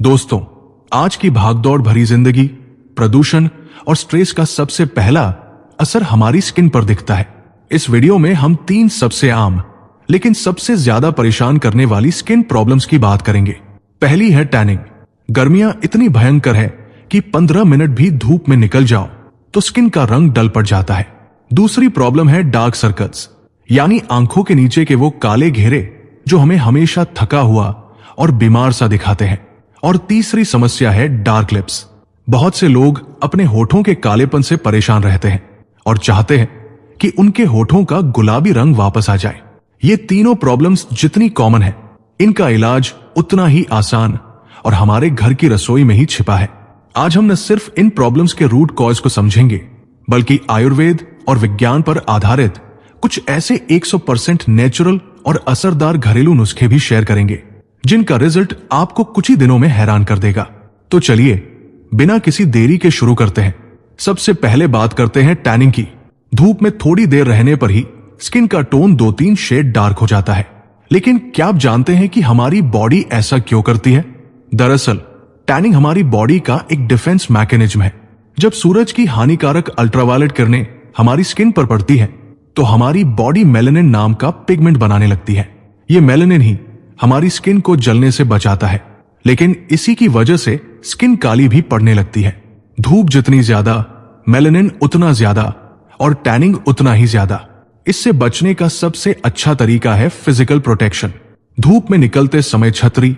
दोस्तों, आज की भागदौड़ भरी जिंदगी, प्रदूषण और स्ट्रेस का सबसे पहला असर हमारी स्किन पर दिखता है। इस वीडियो में हम 3 सबसे आम लेकिन सबसे ज्यादा परेशान करने वाली स्किन प्रॉब्लम्स की बात करेंगे। पहली है टैनिंग। गर्मियां इतनी भयंकर है कि 15 मिनट भी धूप में निकल जाओ तो स्किन का रंग डल पड़ जाता है। दूसरी प्रॉब्लम है डार्क सर्कल्स, यानी आंखों के नीचे के वो काले घेरे जो हमें हमेशा थका हुआ और बीमार सा दिखाते हैं। और तीसरी समस्या है डार्क लिप्स। बहुत से लोग अपने होठों के कालेपन से परेशान रहते हैं और चाहते हैं कि उनके होठों का गुलाबी रंग वापस आ जाए। ये तीनों प्रॉब्लम्स जितनी कॉमन है, इनका इलाज उतना ही आसान और हमारे घर की रसोई में ही छिपा है। आज हम न सिर्फ इन प्रॉब्लम्स के रूट कॉज को समझेंगे, बल्कि आयुर्वेद और विज्ञान पर आधारित कुछ ऐसे 100% नेचुरल और असरदार घरेलू नुस्खे भी शेयर करेंगे जिनका रिजल्ट आपको कुछ ही दिनों में हैरान कर देगा। तो चलिए बिना किसी देरी के शुरू करते हैं। सबसे पहले बात करते हैं टैनिंग की। धूप में थोड़ी देर रहने पर ही स्किन का टोन 2-3 शेड डार्क हो जाता है। लेकिन क्या आप जानते हैं कि हमारी बॉडी ऐसा क्यों करती है? दरअसल टैनिंग हमारी बॉडी का एक डिफेंस मैकेनिज्म है। जब सूरज की हानिकारक अल्ट्रावायलेट किरणें हमारी स्किन पर पड़ती है तो हमारी बॉडी मेलानिन नाम का पिगमेंट बनाने लगती है। ये मेलानिन ही हमारी स्किन को जलने से बचाता है, लेकिन इसी की वजह से स्किन काली भी पड़ने लगती है। धूप जितनी ज्यादा, मेलानिन उतना ज्यादा और टैनिंग उतना ही ज्यादा। इससे बचने का सबसे अच्छा तरीका है फिजिकल प्रोटेक्शन। धूप में निकलते समय छतरी,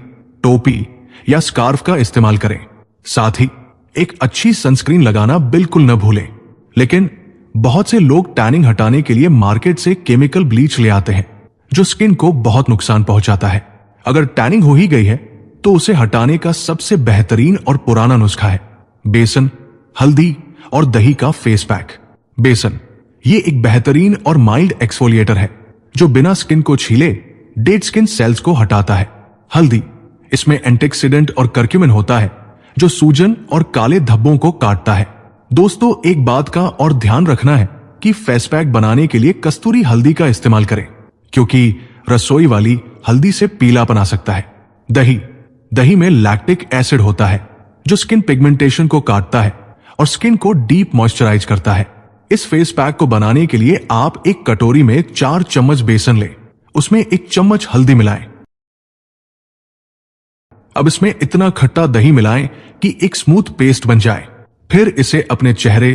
टोपी या स्कार्फ का इस्तेमाल करें। साथ ही एक अच्छी सनस्क्रीन लगाना बिल्कुल न भूलें। लेकिन बहुत से लोग टैनिंग हटाने के लिए मार्केट से केमिकल ब्लीच ले आते हैं, जो स्किन को बहुत नुकसान पहुंचाता है। अगर टैनिंग हो ही गई है तो उसे हटाने का सबसे बेहतरीन और पुराना नुस्खा है बेसन, हल्दी और दही का फेस पैक। बेसन ये एक बेहतरीन और माइल्ड एक्सफोलिएटर है जो बिना स्किन को छीले डेड स्किन सेल्स को हटाता है। हल्दी, इसमें एंटीऑक्सीडेंट और करक्यूमिन होता है जो सूजन और काले धब्बों को काटता है। दोस्तों, एक बात का और ध्यान रखना है कि फेस पैक बनाने के लिए कस्तूरी हल्दी का इस्तेमाल करें, क्योंकि रसोई वाली हल्दी से पीलापन आ सकता है। दही में लैक्टिक एसिड होता है जो स्किन पिगमेंटेशन को काटता है और स्किन को डीप मॉइस्चराइज करता है। इस फेस पैक को बनाने के लिए आप एक कटोरी में 4 चम्मच बेसन लें, उसमें 1 चम्मच हल्दी मिलाएं। अब इसमें इतना खट्टा दही मिलाएं कि एक स्मूथ पेस्ट बन जाए। फिर इसे अपने चेहरे,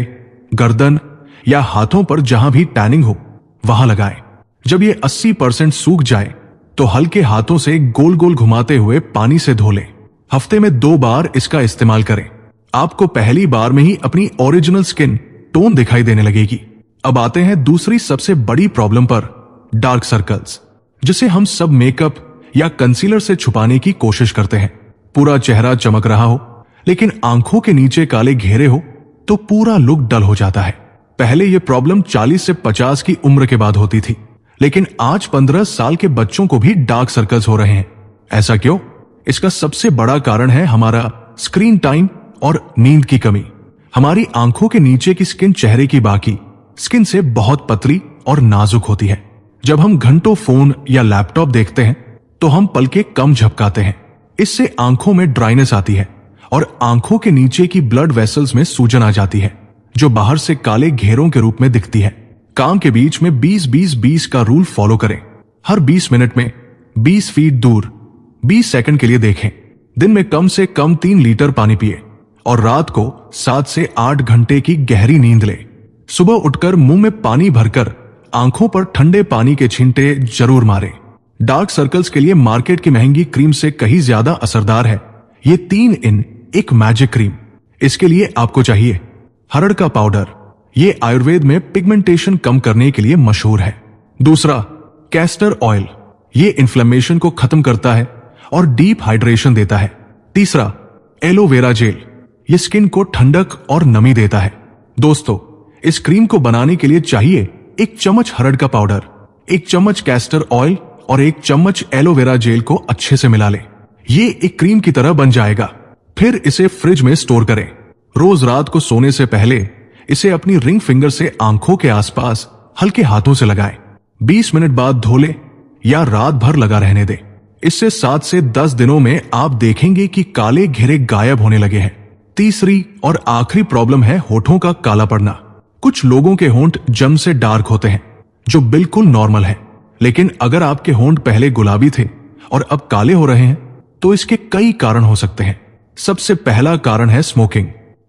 गर्दन या हाथों पर जहां भी टैनिंग हो वहां लगाएं। जब ये 80% सूख जाए तो हल्के हाथों से गोल गोल घुमाते हुए पानी से धो लें। हफ्ते में 2 बार इसका इस्तेमाल करें। आपको पहली बार में ही अपनी ओरिजिनल स्किन टोन दिखाई देने लगेगी। अब आते हैं दूसरी सबसे बड़ी प्रॉब्लम पर, डार्क सर्कल्स, जिसे हम सब मेकअप या कंसीलर से छुपाने की कोशिश करते हैं। पूरा चेहरा चमक रहा हो लेकिन आंखों के नीचे काले घेरे हो तो पूरा लुक डल हो जाता है। पहले यह प्रॉब्लम 40 से 50 की उम्र के बाद होती थी, लेकिन आज 15 साल के बच्चों को भी डार्क सर्कल्स हो रहे हैं। ऐसा क्यों? इसका सबसे बड़ा कारण है हमारा स्क्रीन टाइम और नींद की कमी। हमारी आंखों के नीचे की स्किन चेहरे की बाकी स्किन से बहुत पतली और नाजुक होती है। जब हम घंटों फोन या लैपटॉप देखते हैं तो हम पलकें कम झपकाते हैं। इससे आंखों में ड्राइनेस आती है और आंखों के नीचे की ब्लड वेसल्स में सूजन आ जाती है, जो बाहर से काले घेरों के रूप में दिखती है। काम के बीच में 20-20-20 का रूल फॉलो करें। हर 20 मिनट में 20 फीट दूर 20 सेकंड के लिए देखें। दिन में कम से कम 3 लीटर पानी पिए और रात को 7 से 8 घंटे की गहरी नींद ले। सुबह उठकर मुंह में पानी भरकर आंखों पर ठंडे पानी के छींटे जरूर मारें। डार्क सर्कल्स के लिए मार्केट की महंगी क्रीम से कहीं ज्यादा असरदार है ये 3 इन 1 मैजिक क्रीम। इसके लिए आपको चाहिए हरड़ का पाउडर, ये आयुर्वेद में पिगमेंटेशन कम करने के लिए मशहूर है। दूसरा, कैस्टर ऑयल, ये इन्फ्लेमेशन को खत्म करता है और डीप हाइड्रेशन देता है। तीसरा, एलोवेरा जेल, ये स्किन को ठंडक और नमी देता है। दोस्तों, इस क्रीम को बनाने के लिए चाहिए 1 चम्मच हरड़ का पाउडर, 1 चम्मच कैस्टर ऑयल और 1 चम्मच एलोवेरा जेल को अच्छे से मिला लें। ये एक क्रीम की तरह बन जाएगा। फिर इसे फ्रिज में स्टोर करें। रोज रात को सोने से पहले इसे अपनी रिंग फिंगर से आंखों के आसपास हल्के हाथों से लगाएं। 20 मिनट बाद धो लें या रात भर लगा रहने दें। इससे 7 से 10 दिनों में आप देखेंगे कि काले घेरे गायब होने लगे हैं। तीसरी और आखिरी प्रॉब्लम है होठों का काला पड़ना। कुछ लोगों के होंठ जन्म से डार्क होते हैं, जो बिल्कुल नॉर्मल है। लेकिन अगर आपके होंठ पहले गुलाबी थे और अब काले हो रहे हैं, तो इसके कई कारण हो सकते हैं। सबसे पहला कारण है स्मोकिंग।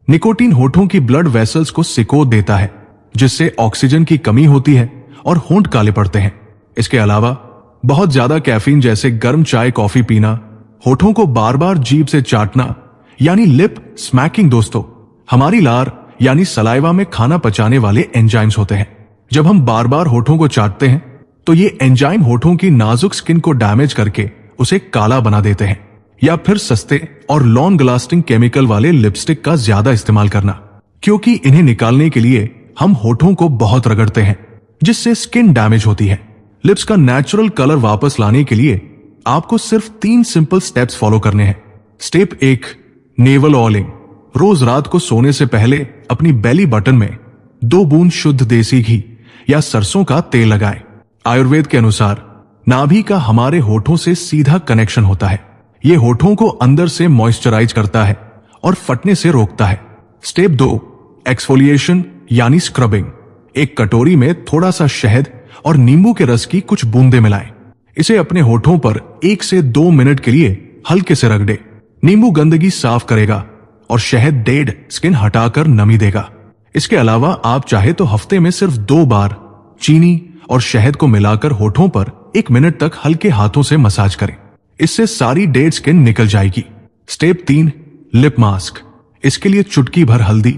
निकोटीन होठों की ब्लड वेसल्स को सिकोड़ देता है, जिससे ऑक्सीजन की कमी होती है और होंठ काले पड़ते हैं। इसके अलावा बहुत ज्यादा कैफीन जैसे गर्म चाय कॉफी पीना, होठों को बार बार जीभ से चाटना यानी लिप स्मैकिंग। दोस्तों, हमारी लार यानी सलाइवा में खाना पचाने वाले एंजाइम्स होते हैं। जब हम बार बार होठों को चाटते हैं तो ये एंजाइम होठों की नाजुक स्किन को डैमेज करके उसे काला बना देते हैं। या फिर सस्ते और लॉन्ग लास्टिंग केमिकल वाले लिपस्टिक का ज्यादा इस्तेमाल करना, क्योंकि इन्हें निकालने के लिए हम होठों को बहुत रगड़ते हैं, जिससे स्किन डैमेज होती है। लिप्स का नेचुरल कलर वापस लाने के लिए आपको सिर्फ 3 सिंपल स्टेप्स फॉलो करने हैं। Step 1, naval oiling. रोज रात को सोने से पहले अपनी बेली बटन में 2 बूंद शुद्ध देसी घी या सरसों का तेल लगाएं। आयुर्वेद के अनुसार नाभि का हमारे होठों से सीधा कनेक्शन होता है। ये होठों को अंदर से मॉइस्चराइज करता है और फटने से रोकता है। स्टेप 2, एक्सफोलिएशन यानी स्क्रबिंग। एक कटोरी में थोड़ा सा शहद और नींबू के रस की कुछ बूंदें मिलाएं। इसे अपने होठों पर 1 से 2 मिनट के लिए हल्के से रगड़े। नींबू गंदगी साफ करेगा और शहद डेड स्किन हटाकर नमी देगा। इसके अलावा आप चाहे तो हफ्ते में सिर्फ 2 बार चीनी और शहद को मिलाकर होठों पर 1 मिनट तक हल्के हाथों से मसाज करें। इससे सारी डेड स्किन निकल जाएगी। Step 3, lip mask. इसके लिए चुटकी भर हल्दी,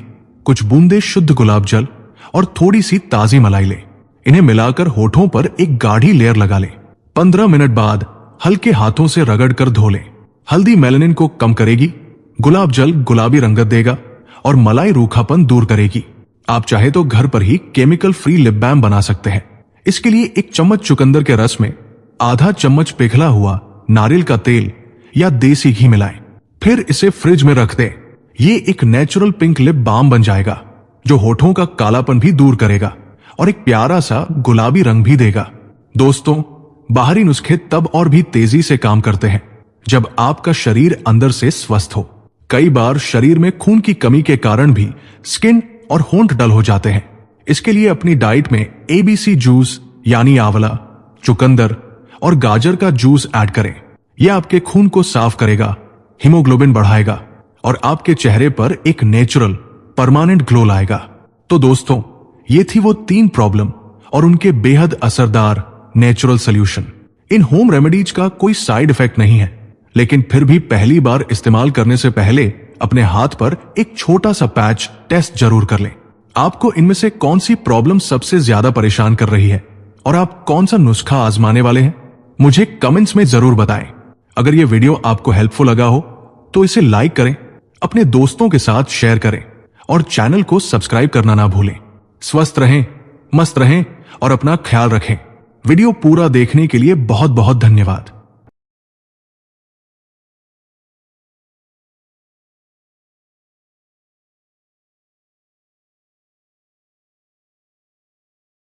कुछ बूंदे शुद्ध गुलाब जल और थोड़ी सी ताजी मलाई लें। इन्हें मिलाकर होठों पर एक गाढ़ी लेयर लगा लें। 15 मिनट बाद हल्के हाथों से रगड़कर धो लें। हल्दी मेलानिन को कम करेगी, गुलाब जल गुलाबी रंगत देगा और मलाई रूखापन दूर करेगी। आप चाहे तो घर पर ही केमिकल फ्री लिप बाम बना सकते हैं। इसके लिए 1 चम्मच चुकंदर के रस में आधा चम्मच पिघला हुआ नारियल का तेल या देसी घी मिलाएं। फिर इसे फ्रिज में रख दें। ये एक नेचुरल पिंक लिप बाम बन जाएगा, जो होठों का कालापन भी दूर करेगा और एक प्यारा सा गुलाबी रंग भी देगा। दोस्तों, बाहरी नुस्खे तब और भी तेजी से काम करते हैं जब आपका शरीर अंदर से स्वस्थ हो। कई बार शरीर में खून की कमी के कारण भी स्किन और होंठ डल हो जाते हैं। इसके लिए अपनी डाइट में ABC जूस यानी आंवला, चुकंदर और गाजर का जूस ऐड करें। यह आपके खून को साफ करेगा, हीमोग्लोबिन बढ़ाएगा और आपके चेहरे पर एक नेचुरल परमानेंट ग्लो लाएगा। तो दोस्तों, ये थी वो 3 प्रॉब्लम और उनके बेहद असरदार नेचुरल सॉल्यूशन। इन होम रेमेडीज का कोई साइड इफेक्ट नहीं है, लेकिन फिर भी पहली बार इस्तेमाल करने से पहले अपने हाथ पर एक छोटा सा पैच टेस्ट जरूर कर लें। आपको इनमें से कौन सी प्रॉब्लम सबसे ज्यादा परेशान कर रही है और आप कौन सा नुस्खा आजमाने वाले हैं, मुझे कमेंट्स में जरूर बताएं। अगर यह वीडियो आपको हेल्पफुल लगा हो तो इसे लाइक करें, अपने दोस्तों के साथ शेयर करें और चैनल को सब्सक्राइब करना ना भूलें। स्वस्थ रहें, मस्त रहें और अपना ख्याल रखें। वीडियो पूरा देखने के लिए बहुत बहुत धन्यवाद।